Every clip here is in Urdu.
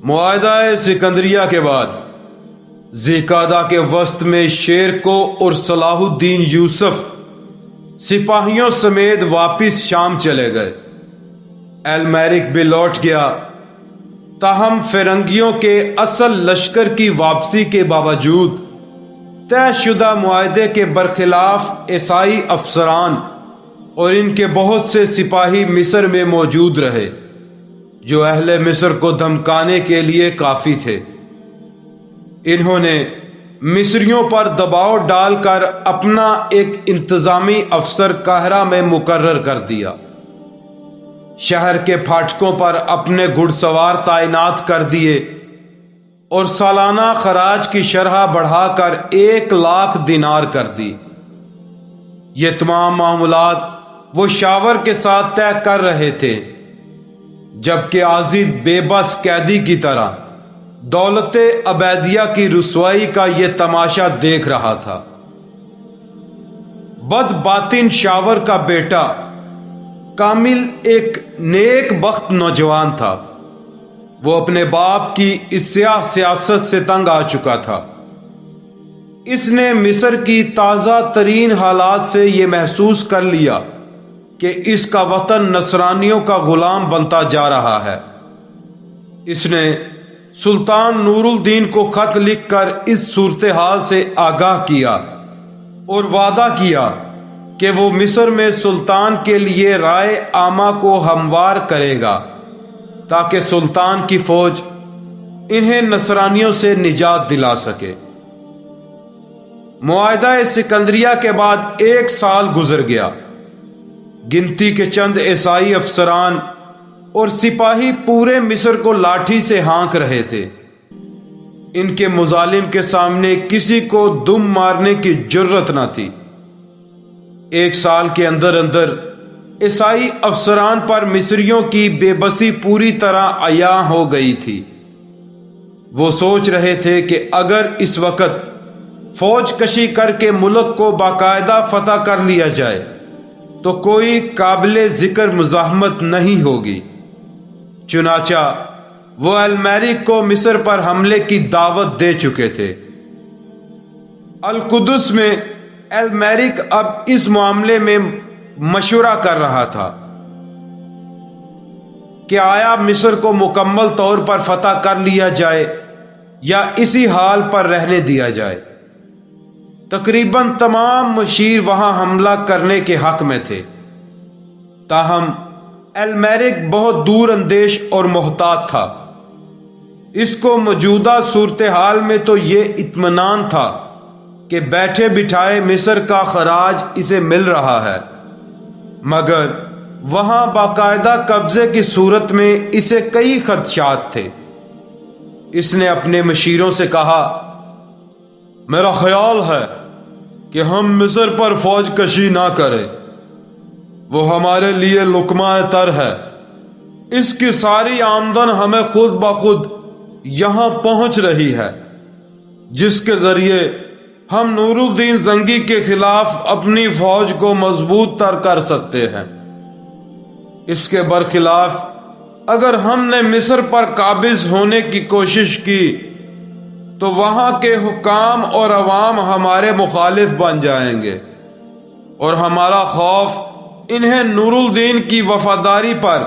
معاہدہ سکندریہ کے بعد ذیقعدہ کے وسط میں شیر کو اور صلاح الدین یوسف سپاہیوں سمیت واپس شام چلے گئے۔ المریک بھی لوٹ گیا، تاہم فرنگیوں کے اصل لشکر کی واپسی کے باوجود طے شدہ معاہدے کے برخلاف عیسائی افسران اور ان کے بہت سے سپاہی مصر میں موجود رہے جو اہل مصر کو دھمکانے کے لیے کافی تھے۔ انہوں نے مصریوں پر دباؤ ڈال کر اپنا ایک انتظامی افسر قاہرہ میں مقرر کر دیا، شہر کے پھاٹکوں پر اپنے گھڑ سوار تعینات کر دیے اور سالانہ خراج کی شرح بڑھا کر 1,00,000 دینار کر دی۔ یہ تمام معاملات وہ شاور کے ساتھ طے کر رہے تھے، جبکہ عازد بے بس قیدی کی طرح دولت عبیدیہ کی رسوائی کا یہ تماشا دیکھ رہا تھا۔ بد باطن شاور کا بیٹا کامل ایک نیک بخت نوجوان تھا۔ وہ اپنے باپ کی اس سیاہ سیاست سے تنگ آ چکا تھا۔ اس نے مصر کی تازہ ترین حالات سے یہ محسوس کر لیا کہ اس کا وطن نصرانیوں کا غلام بنتا جا رہا ہے۔ اس نے سلطان نور الدین کو خط لکھ کر اس صورتحال سے آگاہ کیا اور وعدہ کیا کہ وہ مصر میں سلطان کے لیے رائے عامہ کو ہموار کرے گا تاکہ سلطان کی فوج انہیں نصرانیوں سے نجات دلا سکے۔ معاہدہ سکندریہ کے بعد 1 سال گزر گیا۔ گنتی کے چند عیسائی افسران اور سپاہی پورے مصر کو لاٹھی سے ہانک رہے تھے۔ ان کے مظالم کے سامنے کسی کو دم مارنے کی جرت نہ تھی۔ 1 سال کے اندر اندر عیسائی افسران پر مصریوں کی بے بسی پوری طرح عیاں ہو گئی تھی۔ وہ سوچ رہے تھے کہ اگر اس وقت فوج کشی کر کے ملک کو باقاعدہ فتح کر لیا جائے تو کوئی قابل ذکر مزاحمت نہیں ہوگی۔ چنانچہ وہ المریک کو مصر پر حملے کی دعوت دے چکے تھے۔ القدس میں المریک اب اس معاملے میں مشورہ کر رہا تھا کہ آیا مصر کو مکمل طور پر فتح کر لیا جائے یا اسی حال پر رہنے دیا جائے۔ تقریباً تمام مشیر وہاں حملہ کرنے کے حق میں تھے، تاہم المریک بہت دور اندیش اور محتاط تھا۔ اس کو موجودہ صورتحال میں تو یہ اطمینان تھا کہ بیٹھے بٹھائے مصر کا خراج اسے مل رہا ہے، مگر وہاں باقاعدہ قبضے کی صورت میں اسے کئی خدشات تھے۔ اس نے اپنے مشیروں سے کہا، میرا خیال ہے کہ ہم مصر پر فوج کشی نہ کریں، وہ ہمارے لیے لقمہ تر ہے۔ اس کی ساری آمدن ہمیں خود بخود یہاں پہنچ رہی ہے، جس کے ذریعے ہم نور الدین زنگی کے خلاف اپنی فوج کو مضبوط تر کر سکتے ہیں۔ اس کے برخلاف اگر ہم نے مصر پر قابض ہونے کی کوشش کی تو وہاں کے حکام اور عوام ہمارے مخالف بن جائیں گے اور ہمارا خوف انہیں نور الدین کی وفاداری پر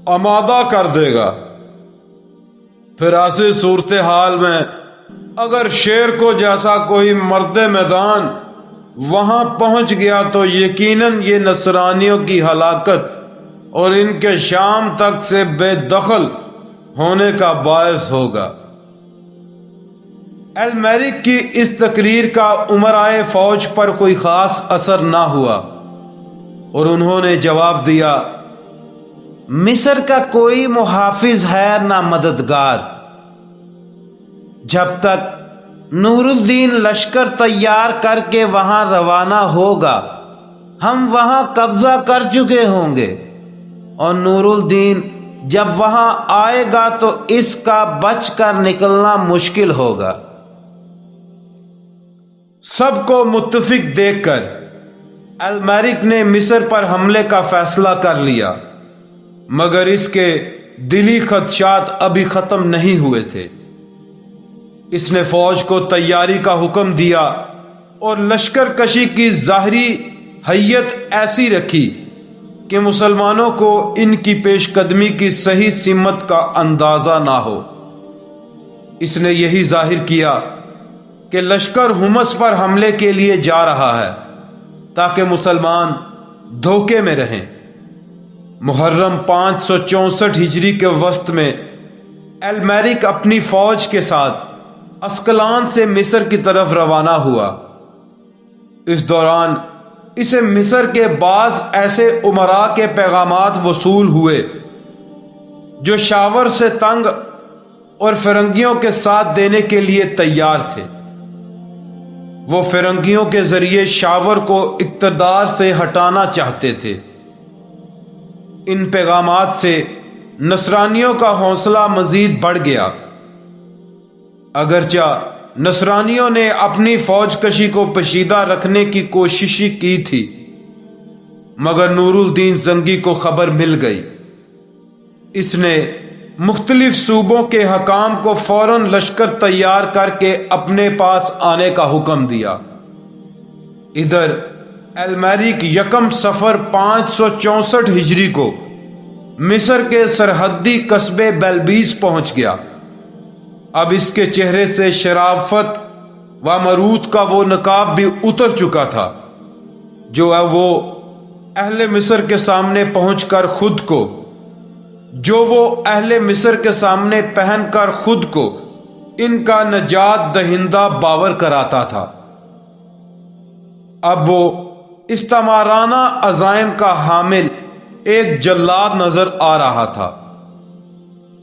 آمادہ کر دے گا۔ پھر ایسی صورتحال میں اگر شیر کو جیسا کوئی مرد میدان وہاں پہنچ گیا تو یقیناً یہ نصرانیوں کی ہلاکت اور ان کے شام تک سے بے دخل ہونے کا باعث ہوگا۔ المریک کی اس تقریر کا امرائے فوج پر کوئی خاص اثر نہ ہوا اور انہوں نے جواب دیا، مصر کا کوئی محافظ ہے نہ مددگار۔ جب تک نور الدین لشکر تیار کر کے وہاں روانہ ہوگا ہم وہاں قبضہ کر چکے ہوں گے، اور نور الدین جب وہاں آئے گا تو اس کا بچ کر نکلنا مشکل ہوگا۔ سب کو متفق دیکھ کر المریک نے مصر پر حملے کا فیصلہ کر لیا، مگر اس کے دلی خدشات ابھی ختم نہیں ہوئے تھے۔ اس نے فوج کو تیاری کا حکم دیا اور لشکر کشی کی ظاہری حیت ایسی رکھی کہ مسلمانوں کو ان کی پیش قدمی کی صحیح سمت کا اندازہ نہ ہو۔ اس نے یہی ظاہر کیا کہ لشکر حمص پر حملے کے لیے جا رہا ہے تاکہ مسلمان دھوکے میں رہیں۔ محرم 564 ہجری کے وسط میں المیرک اپنی فوج کے ساتھ اسکلان سے مصر کی طرف روانہ ہوا۔ اس دوران اسے مصر کے بعض ایسے امراء کے پیغامات وصول ہوئے جو شاور سے تنگ اور فرنگیوں کے ساتھ دینے کے لیے تیار تھے۔ وہ فرنگیوں کے ذریعے شاور کو اقتدار سے ہٹانا چاہتے تھے۔ ان پیغامات سے نصرانیوں کا حوصلہ مزید بڑھ گیا۔ اگرچہ نصرانیوں نے اپنی فوج کشی کو پشیدہ رکھنے کی کوشش کی تھی، مگر نور الدین زنگی کو خبر مل گئی۔ اس نے مختلف صوبوں کے حکام کو فوراً لشکر تیار کر کے اپنے پاس آنے کا حکم دیا۔ ادھر المیرک 1 صفر 564 ہجری کو مصر کے سرحدی قصبے بلبیس پہنچ گیا۔ اب اس کے چہرے سے شرافت و مروت کا وہ نقاب بھی اتر چکا تھا جو وہ اہل مصر کے سامنے پہنچ کر خود کو پہن کر خود کو ان کا نجات دہندہ باور کراتا تھا۔ اب وہ استعمارانہ عزائم کا حامل ایک جلاد نظر آ رہا تھا۔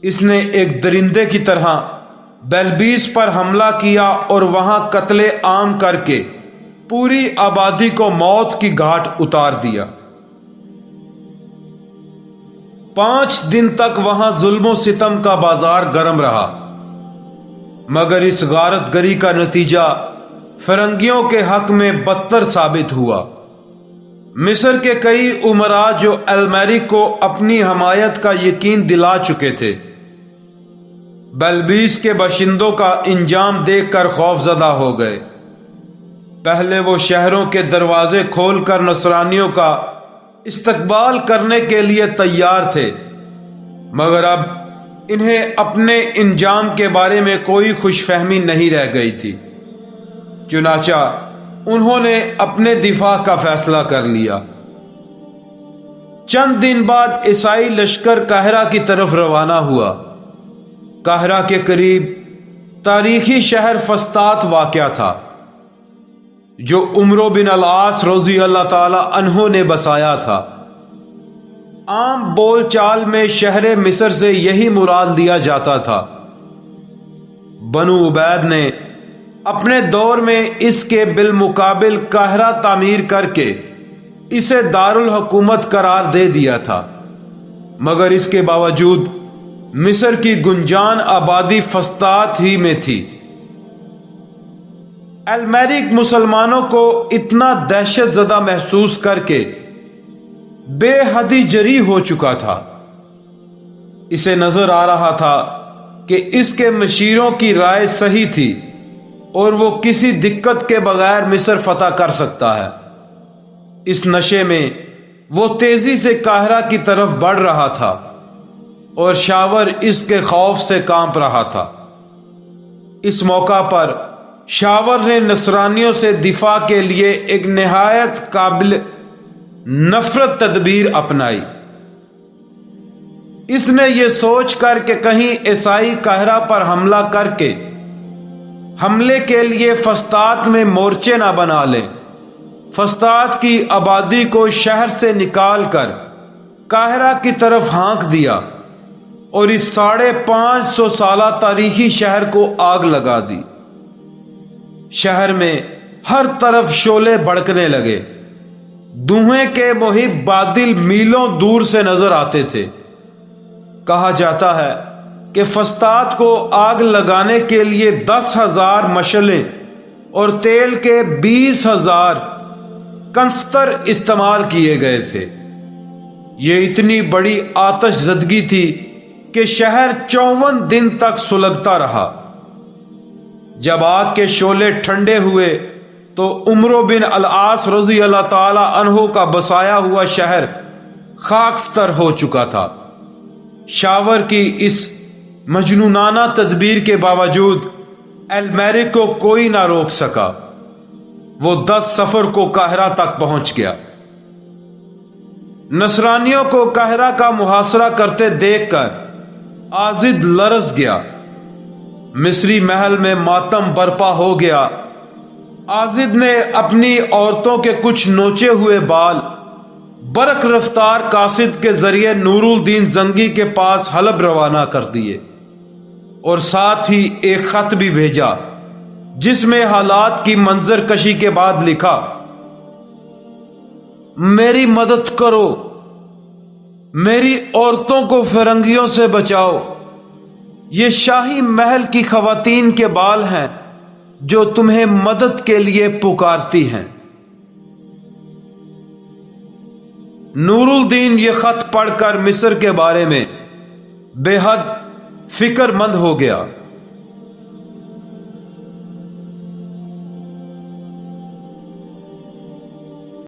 اس نے ایک درندے کی طرح بلبیس پر حملہ کیا اور وہاں قتل عام کر کے پوری آبادی کو موت کی گھاٹ اتار دیا۔ 5 دن تک وہاں ظلم و ستم کا بازار گرم رہا، مگر اس غارت گری کا نتیجہ فرنگیوں کے حق میں بدتر ثابت ہوا۔ مصر کے کئی امراء جو المیرک کو اپنی حمایت کا یقین دلا چکے تھے، بلبیس کے باشندوں کا انجام دیکھ کر خوف زدہ ہو گئے۔ پہلے وہ شہروں کے دروازے کھول کر نصرانیوں کا استقبال کرنے کے لیے تیار تھے، مگر اب انہیں اپنے انجام کے بارے میں کوئی خوش فہمی نہیں رہ گئی تھی۔ چنانچہ انہوں نے اپنے دفاع کا فیصلہ کر لیا۔ چند دن بعد عیسائی لشکر قاہرہ کی طرف روانہ ہوا۔ قاہرہ کے قریب تاریخی شہر فسطاط واقع تھا جو عمرو بن العاص رضی اللہ تعالی عنہ نے بسایا تھا۔ عام بول چال میں شہر مصر سے یہی مراد لیا جاتا تھا۔ بنو عبید نے اپنے دور میں اس کے بالمقابل قاہرہ تعمیر کر کے اسے دارالحکومت قرار دے دیا تھا، مگر اس کے باوجود مصر کی گنجان آبادی فسطاط ہی میں تھی۔ المیرک مسلمانوں کو اتنا دہشت زدہ محسوس کر کے بے حدی جری ہو چکا تھا۔ اسے نظر آ رہا تھا کہ اس کے مشیروں کی رائے صحیح تھی اور وہ کسی دقت کے بغیر مصر فتح کر سکتا ہے۔ اس نشے میں وہ تیزی سے قاہرہ کی طرف بڑھ رہا تھا اور شاور اس کے خوف سے کانپ رہا تھا۔ اس موقع پر شاور نے نصرانیوں سے دفاع کے لیے ایک نہایت قابل نفرت تدبیر اپنائی۔ اس نے یہ سوچ کر کہ کہیں عیسائی قاہرہ پر حملہ کر کے حملے کے لیے فسطاط میں مورچے نہ بنا لیں، فسطاط کی آبادی کو شہر سے نکال کر قاہرہ کی طرف ہانک دیا اور اس 550 سالہ تاریخی شہر کو آگ لگا دی۔ شہر میں ہر طرف شعلے بھڑکنے لگے۔ دھوئیں کے محب بادل میلوں دور سے نظر آتے تھے۔ کہا جاتا ہے کہ فسطاط کو آگ لگانے کے لیے 10,000 مشعلیں اور تیل کے 20,000 کنستر استعمال کیے گئے تھے۔ یہ اتنی بڑی آتش زدگی تھی کہ شہر 54 دن تک سلگتا رہا۔ جب آگ کے شعلے ٹھنڈے ہوئے تو عمرو بن العاص رضی اللہ تعالی عنہ کا بسایا ہوا شہر خاکستر ہو چکا تھا۔ شاور کی اس مجنونانہ تدبیر کے باوجود المیرک کو کوئی نہ روک سکا۔ وہ 10 صفر کو قاہرہ تک پہنچ گیا۔ نصرانیوں کو قاہرہ کا محاصرہ کرتے دیکھ کر عاضد لرز گیا۔ مصری محل میں ماتم برپا ہو گیا۔ عاضد نے اپنی عورتوں کے کچھ نوچے ہوئے بال برق رفتار قاصد کے ذریعے نور الدین زنگی کے پاس حلب روانہ کر دیے اور ساتھ ہی ایک خط بھی بھیجا جس میں حالات کی منظر کشی کے بعد لکھا: میری مدد کرو، میری عورتوں کو فرنگیوں سے بچاؤ۔ یہ شاہی محل کی خواتین کے بال ہیں جو تمہیں مدد کے لیے پکارتی ہیں۔ نور الدین یہ خط پڑھ کر مصر کے بارے میں بے حد فکر مند ہو گیا۔